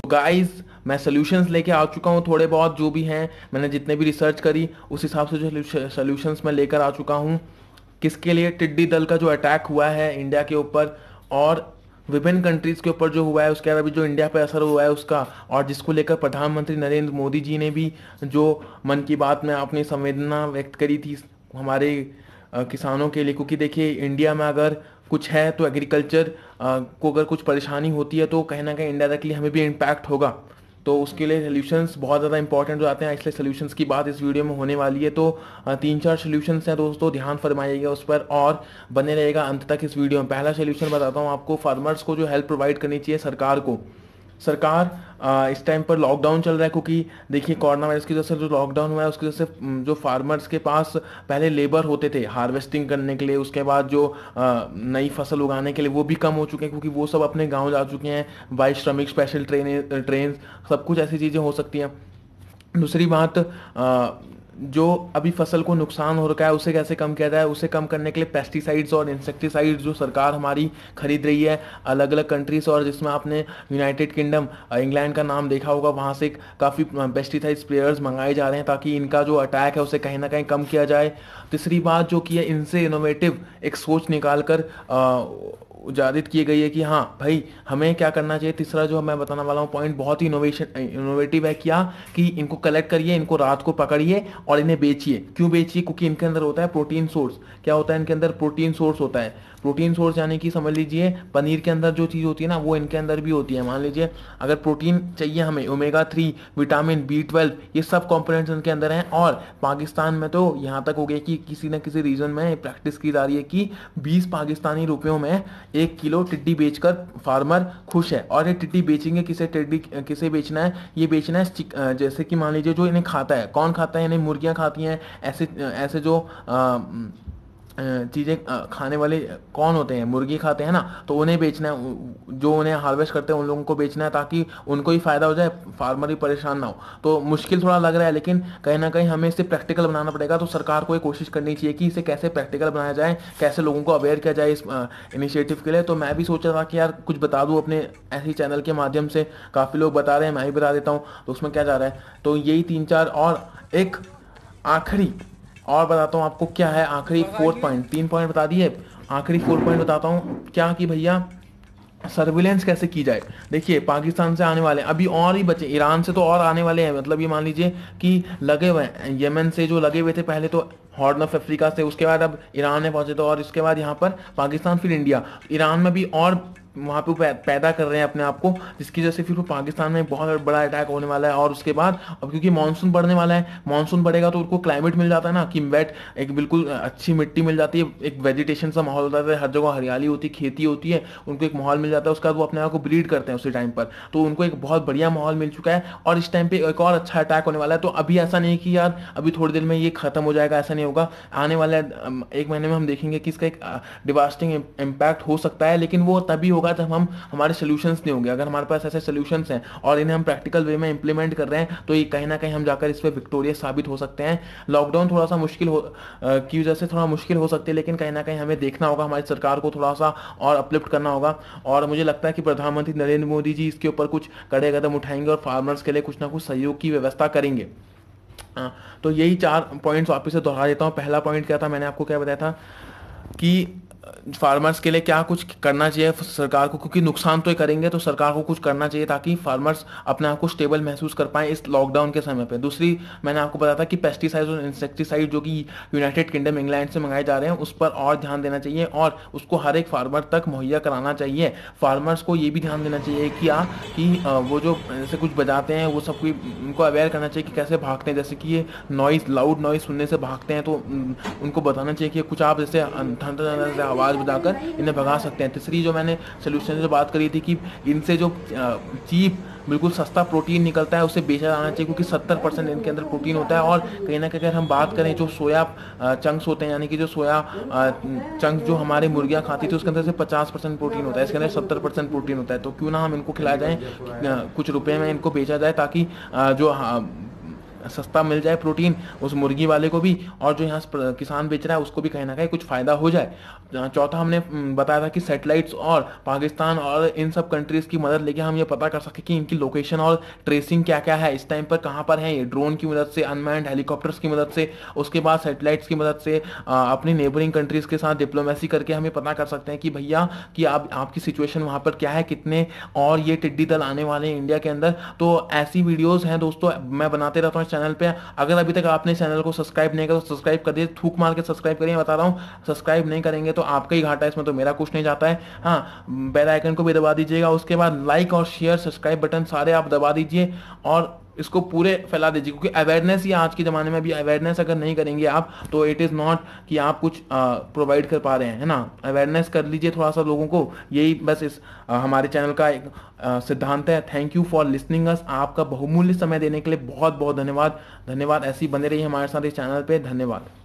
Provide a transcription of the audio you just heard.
Guys मैं solutions लेके आ चुका हूँ, थोड़े बहुत जो भी हैं, मैंने जितने भी रिसर्च करी उस हिसाब से जो सोल्यूशंस मैं लेकर आ चुका हूँ। किसके लिए? टिड्डी दल का जो अटैक हुआ है इंडिया के ऊपर और विभिन्न कंट्रीज के ऊपर जो हुआ है, उसके अलावा जो इंडिया पे असर हुआ है उसका, और जिसको लेकर प्रधानमंत्री नरेंद्र मोदी जी ने भी जो मन की बात में अपनी संवेदना व्यक्त करी थी हमारे किसानों के लिए। क्योंकि देखिए इंडिया में अगर कुछ है तो एग्रीकल्चर को अगर कुछ परेशानी होती है तो कहीं ना कहीं इंडायरेक्टली हमें भी इम्पैक्ट होगा। तो उसके लिए सोल्यूशंस बहुत ज़्यादा इंपॉर्टेंट हो जाते हैं, इसलिए सोल्यूशंस की बात इस वीडियो में होने वाली है। तो 3-4 सोल्यूशंस हैं दोस्तों, ध्यान फरमाइएगा उस पर और बने रहेगा अंत तक इस वीडियो में। पहला सोल्यूशन बताता हूँ आपको, फार्मर्स को जो हेल्प प्रोवाइड करनी चाहिए सरकार को। सरकार इस टाइम पर लॉकडाउन चल रहा है, क्योंकि देखिए कोरोना वायरस की वजह से जो लॉकडाउन हुआ है उसकी वजह से जो फार्मर्स के पास पहले लेबर होते थे हार्वेस्टिंग करने के लिए, उसके बाद जो नई फसल उगाने के लिए, वो भी कम हो चुके हैं क्योंकि वो सब अपने गांव जा चुके हैं बाई श्रमिक स्पेशल ट्रेन, सब कुछ ऐसी चीज़ें हो सकती हैं। दूसरी बात, जो अभी फसल को नुकसान हो रखा है उसे कैसे कम किया जाए, उसे कम करने के लिए पेस्टिसाइड्स और इंसेक्टिसाइड्स जो सरकार हमारी खरीद रही है अलग अलग कंट्रीज, और जिसमें आपने यूनाइटेड किंगडम इंग्लैंड का नाम देखा होगा, वहाँ से काफ़ी पेस्टिसाइड स्प्रेयर्स मंगाए जा रहे हैं ताकि इनका जो अटैक है उसे कहीं ना कहीं कम किया जाए। तीसरी बात जो की है, इनसे इनोवेटिव एक सोच निकाल कर उजादित की गई है कि हाँ भाई हमें क्या करना चाहिए। तीसरा जो मैं बताने वाला हूँ पॉइंट बहुत ही इनोवेटिव है, क्या कि इनको कलेक्ट करिए, इनको रात को पकड़िए और इन्हें बेचिए। क्यों बेचिए? क्योंकि इनके अंदर होता है प्रोटीन सोर्स। क्या होता है इनके अंदर? प्रोटीन सोर्स होता है। प्रोटीन सोर्स यानी कि समझ लीजिए पनीर के अंदर जो चीज़ होती है ना वो इनके अंदर भी होती है। मान लीजिए अगर प्रोटीन चाहिए हमें, ओमेगा 3, विटामिन B12, ये सब कंपोनेंट्स इनके अंदर हैं। और पाकिस्तान में तो यहाँ तक हो गया कि किसी न किसी रीजन में प्रैक्टिस की जा रही है कि 20 पाकिस्तानी रुपयों में 1 किलो टिड्डी बेचकर फार्मर खुश है। और ये टिड्डी बेचेंगे किसे? टिड्डी किसे बेचना है? ये बेचना है जैसे कि मान लीजिए जो इन्हें खाता है, कौन खाता है इन्हें? मुर्गियाँ खाती हैं। ऐसे ऐसे जो चीज़ें खाने वाले कौन होते हैं? मुर्गी खाते हैं ना, तो उन्हें बेचना है, जो उन्हें हार्वेस्ट करते हैं उन लोगों को बेचना है ताकि उनको ही फायदा हो जाए, फार्मर भी परेशान ना हो। तो मुश्किल थोड़ा लग रहा है लेकिन कहीं ना कहीं हमें इसे प्रैक्टिकल बनाना पड़ेगा। तो सरकार को ये कोशिश करनी चाहिए कि इसे कैसे प्रैक्टिकल बनाया जाए, कैसे लोगों को अवेयर किया जाए इस इनिशिएटिव के लिए। तो मैं भी सोच रहा था कि यार कुछ बता दूँ अपने ऐसे चैनल के माध्यम से, काफ़ी लोग बता रहे हैं, मैं भी बता देता हूँ, तो उसमें क्या जा रहा है। तो यही 3-4 और एक आखिरी और बताता हूँ आपको क्या है। आखिरी 4 पॉइंट, 3 पॉइंट बता दिए, आखिरी 4 पॉइंट बताता हूँ क्या कि भैया सर्विलेंस कैसे की जाए। देखिए पाकिस्तान से आने वाले अभी और ही बचे, ईरान से तो और आने वाले हैं। मतलब ये मान लीजिए कि लगे हुए हैं, यमन से जो लगे हुए थे पहले, तो हॉर्न ऑफ अफ्रीका से, उसके बाद अब ईरान में पहुंचे, तो और इसके बाद यहाँ पर पाकिस्तान, फिर इंडिया। ईरान में भी और वहाँ पे पैदा कर रहे हैं अपने आप को, जिसकी वजह से फिर वो पाकिस्तान में बहुत बड़ा अटैक होने वाला है। और उसके बाद अब क्योंकि मानसून बढ़ने वाला है, मानसून बढ़ेगा तो उनको क्लाइमेट मिल जाता है ना कि वेट, एक बिल्कुल अच्छी मिट्टी मिल जाती है, एक वेजिटेशन सा माहौल होता है, हर जगह हरियाली होती है, खेती होती है, उनको एक माहौल मिल जाता है। उसके बाद वो अपने आप को ब्रीड करते हैं उसी टाइम पर, तो उनको एक बहुत बढ़िया माहौल मिल चुका है। और इस टाइम पे एक और अच्छा अटैक होने वाला है। तो अभी ऐसा नहीं कि यार अभी थोड़ी देर में ये खत्म हो जाएगा, ऐसा नहीं होगा। आने वाले 1 महीने में हम देखेंगे कि इसका एक डिवास्टिंग इम्पैक्ट हो सकता है, लेकिन वो तभी होगा जब हमारे सोल्यूशंस नहीं होंगे। अगर हमारे पास ऐसे सोल्यूशंस हैं और इन्हें हम प्रैक्टिकल वे में इंप्लीमेंट कर रहे हैं तो ये कहीं ना कहीं हम जाकर इस पर विक्टोरियस साबित हो सकते हैं। लॉकडाउन थोड़ा सा मुश्किल हो की वजह से थोड़ा मुश्किल हो सकती है, लेकिन कहीं ना कहीं हमें देखना होगा, हमारी सरकार को थोड़ा सा और अपलिफ्ट करना होगा। और मुझे लगता है कि प्रधानमंत्री नरेंद्र मोदी जी इसके ऊपर कुछ कड़े कदम उठाएंगे और फार्मर्स के लिए कुछ ना कुछ सहयोग की व्यवस्था करेंगे। तो यही 4 पॉइंट्स वापस से दोहरा देता हूँ। पहला पॉइंट क्या था, मैंने आपको क्या बताया था कि फार्मर्स के लिए क्या कुछ करना चाहिए सरकार को, क्योंकि नुकसान तो ये करेंगे, तो सरकार को कुछ करना चाहिए ताकि फार्मर्स अपने आप को स्टेबल महसूस कर पाएं इस लॉकडाउन के समय पे। दूसरी, मैंने आपको बताया था कि पेस्टिसाइड और इंसेक्टिसाइड जो कि यूनाइटेड किंगडम इंग्लैंड से मंगाए जा रहे हैं उस पर और ध्यान देना चाहिए और उसको हर एक फार्मर तक मुहैया कराना चाहिए। फार्मर्स को ये भी ध्यान देना चाहिए कि वो जो जैसे कुछ बजाते हैं वो सब उनको अवेयर करना चाहिए कि कैसे भागते हैं, जैसे कि ये नॉइज़, लाउड नॉइज़ सुनने से भागते हैं, तो उनको बताना चाहिए कि कुछ आप जैसे आवाज़ बजाकर इन्हें भगा सकते हैं। तीसरी जो मैंने सोल्यूशन से बात करी थी कि इनसे जो चीप बिल्कुल सस्ता प्रोटीन निकलता है उसे बेचा जाना चाहिए, क्योंकि 70% इनके अंदर प्रोटीन होता है। और कहीं ना कहीं अगर हम बात करें जो सोया चंक्स होते हैं, यानी कि जो सोया चंक्स जो हमारी मुर्गियां खाती थी उसके अंदर से 50% प्रोटीन होता है, इसके अंदर 70% प्रोटीन होता है। तो क्यों ना हम इनको खिलाया जाए, कुछ रुपए में इनको बेचा जाए ताकि जो सस्ता मिल जाए प्रोटीन उस मुर्गी वाले को भी, और जो यहाँ से किसान बेच रहा है उसको भी कहीं ना कहीं कुछ फायदा हो जाए। चौथा हमने बताया था कि सैटेलाइट्स और पाकिस्तान और इन सब कंट्रीज की मदद लेके हम ये पता कर सके कि इनकी लोकेशन और ट्रेसिंग क्या क्या है, इस टाइम पर कहाँ पर है ये, ड्रोन की मदद से, अनमैन्ड हेलीकॉप्टर्स की मदद से, उसके बाद सैटेलाइट्स की मदद से अपनी नेबरिंग कंट्रीज के साथ डिप्लोमेसी करके हमें पता कर सकते हैं कि भैया कि आप आपकी सिचुएशन वहाँ पर क्या है, कितने और ये टिड्डी दल आने वाले हैं इंडिया के अंदर। तो ऐसी वीडियोस हैं दोस्तों मैं बनाते रहता हूँ इस चैनल पे। अगर अभी तक आपने चैनल को सब्सक्राइब नहीं किया तो सब्सक्राइब कर दिए, थूक मार के सब्सक्राइब करिए, बता रहा हूँ सब्सक्राइब नहीं करेंगे तो आपका ही घाटा है, इसमें तो मेरा कुछ नहीं जाता है। हाँ, बेल आइकन को भी दबा दीजिएगा, उसके बाद लाइक और शेयर सब्सक्राइब बटन सारे आप दबा दीजिए और इसको पूरे फैला दीजिए, क्योंकि अवेयरनेस ही आज के ज़माने में भी, अवेयरनेस अगर नहीं करेंगे आप तो इट इज़ नॉट कि आप कुछ प्रोवाइड कर पा रहे हैं, है ना। अवेयरनेस कर लीजिए थोड़ा सा लोगों को, यही बस इस हमारे चैनल का एक सिद्धांत है। थैंक यू फॉर लिसनिंग अस। आपका बहुमूल्य समय देने के लिए बहुत बहुत धन्यवाद। धन्यवाद, ऐसे ही बने रहिए हमारे साथ इस चैनल पे। धन्यवाद।